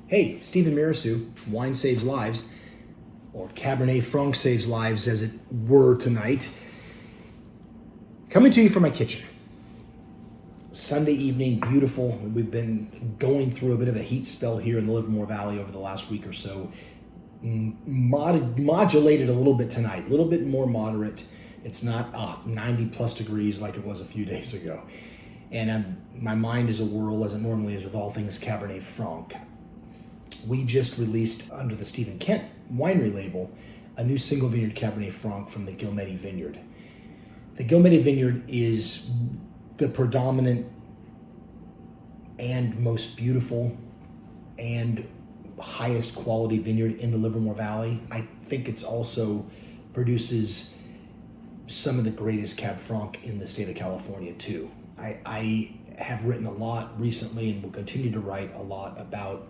Hey, Kent Mirassou, Wine Saves Lives, or Cabernet Franc Saves Lives as it were tonight. Coming to you from my kitchen. Sunday evening, beautiful. We've been going through a bit of a heat spell here in the Livermore Valley over the last week or so. Modulated a little bit tonight, a little bit more moderate. It's not 90 plus degrees like it was a few days ago. And my mind is a whirl, as it normally is with all things Cabernet Franc. We just released under the Stephen Kent winery label a new single vineyard Cabernet Franc from the Ghielmetti Vineyard. The Ghielmetti Vineyard is the predominant and most beautiful and highest quality vineyard in the Livermore Valley. I think it's also produces some of the greatest Cab Franc in the state of California too. I have written a lot recently and will continue to write a lot about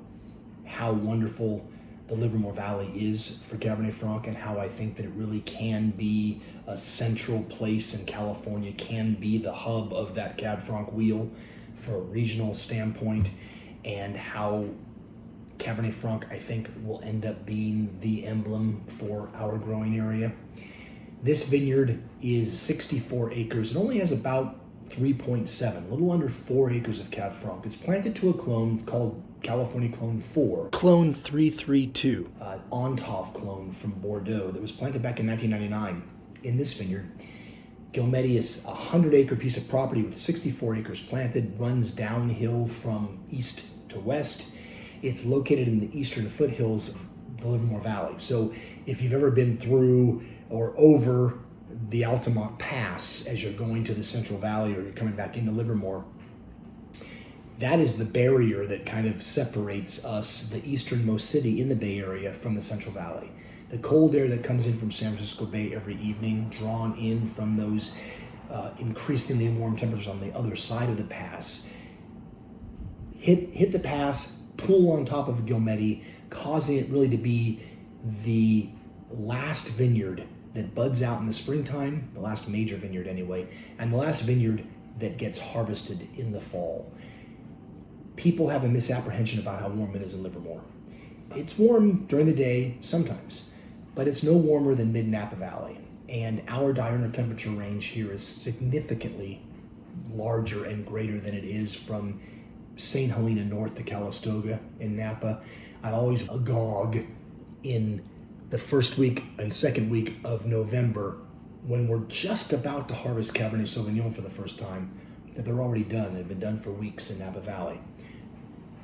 how wonderful the Livermore Valley is for Cabernet Franc and how I think that it really can be a central place in California, can be the hub of that Cab Franc wheel for a regional standpoint, and how Cabernet Franc, I think, will end up being the emblem for our growing area. This vineyard is 64 acres and only has about 3.7, a little under 4 acres of Cab Franc. It's planted to a clone called California Clone 4, Clone 332, Ontoff clone from Bordeaux that was planted back in 1999 in this vineyard. Ghielmetti is a 100-acre piece of property with 64 acres planted, runs downhill from east to west. It's located in the eastern foothills of the Livermore Valley. So if you've ever been through or over the Altamont Pass as you're going to the Central Valley or you're coming back into Livermore, that is the barrier that kind of separates us, the easternmost city in the Bay Area, from the Central Valley. The cold air that comes in from San Francisco Bay every evening, drawn in from those increasingly warm temperatures on the other side of the pass, hit the pass, pull on top of Ghielmetti, causing it really to be the last vineyard that buds out in the springtime, the last major vineyard anyway, and the last vineyard that gets harvested in the fall. People have a misapprehension about how warm it is in Livermore. It's warm during the day sometimes, but it's no warmer than mid-Napa Valley. And our diurnal temperature range here is significantly larger and greater than it is from St. Helena north to Calistoga in Napa. I always agog in the first week and second week of November when we're just about to harvest Cabernet Sauvignon for the first time, that they're already done. They've been done for weeks in Napa Valley.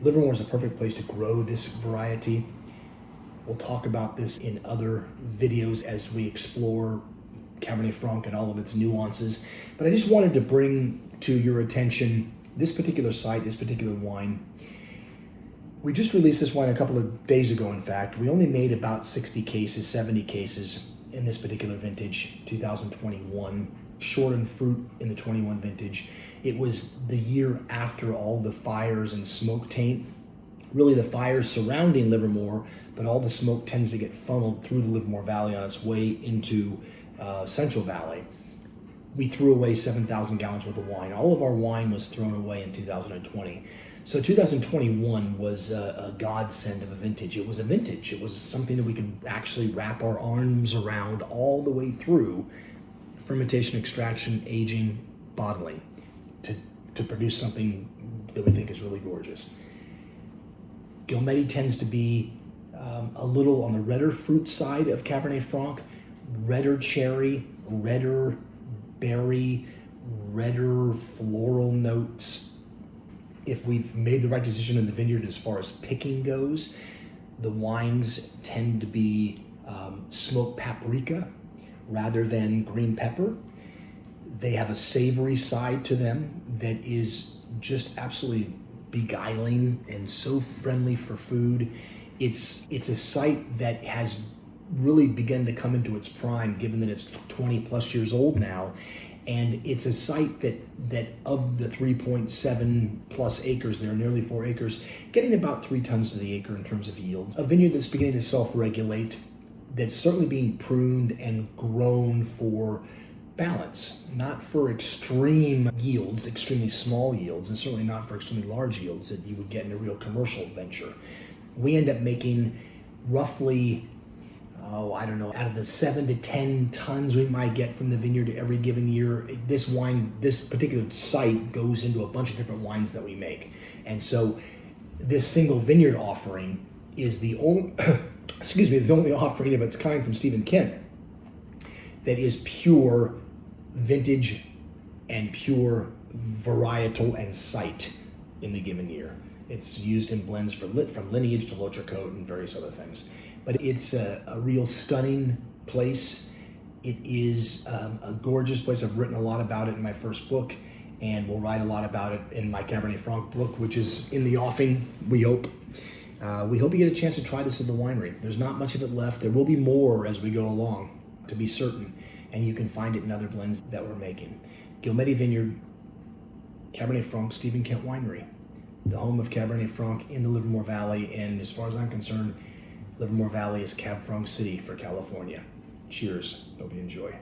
Livermore is a perfect place to grow this variety. We'll talk about this in other videos as we explore Cabernet Franc and all of its nuances. But I just wanted to bring to your attention this particular site, this particular wine. We just released this wine a couple of days ago, in fact. We only made about 60 cases, 70 cases in this particular vintage, 2021. Short in fruit in the 21 vintage. It was the year after all the fires and smoke taint. Really the fires surrounding Livermore, but all the smoke tends to get funneled through the Livermore Valley on its way into Central Valley. We threw away 7,000 gallons worth of wine. All of our wine was thrown away in 2020. So 2021 was a godsend of a vintage. It was a vintage. It was something that we could actually wrap our arms around all the way through fermentation, extraction, aging, bottling to produce something that we think is really gorgeous. Ghielmetti tends to be a little on the redder fruit side of Cabernet Franc, redder cherry, redder berry, redder floral notes. If we've made the right decision in the vineyard as far as picking goes, the wines tend to be smoked paprika rather than green pepper. They have a savory side to them that is just absolutely beguiling and so friendly for food. It's a site that has really begun to come into its prime, given that it's 20 plus years old now. And it's a site that of the 3.7 plus acres, there are nearly 4 acres, getting about 3 tons to the acre in terms of yields. A vineyard that's beginning to self-regulate, that's certainly being pruned and grown for balance, not for extreme yields, extremely small yields, and certainly not for extremely large yields that you would get in a real commercial venture. we end up making roughly, I don't know, out of the 7 to 10 tons we might get from the vineyard every given year. This wine, this particular site goes into a bunch of different wines that we make. And so this single vineyard offering is the only, the only offering of its kind from Stephen Kent that is pure vintage and pure varietal and site in the given year. It's used in blends from lineage to L'Autre-Côte and various other things. But it's a real stunning place. It is a gorgeous place. I've written a lot about it in my first book, and we'll write a lot about it in my Cabernet Franc book, which is in the offing, we hope. We hope you get a chance to try this at the winery. There's not much of it left. There will be more as we go along, to be certain, and you can find it in other blends that we're making. Ghielmetti Vineyard, Cabernet Franc, Stephen Kent Winery, the home of Cabernet Franc in the Livermore Valley, and as far as I'm concerned, Livermore Valley is Cab Franc City for California. Cheers. Hope you enjoy.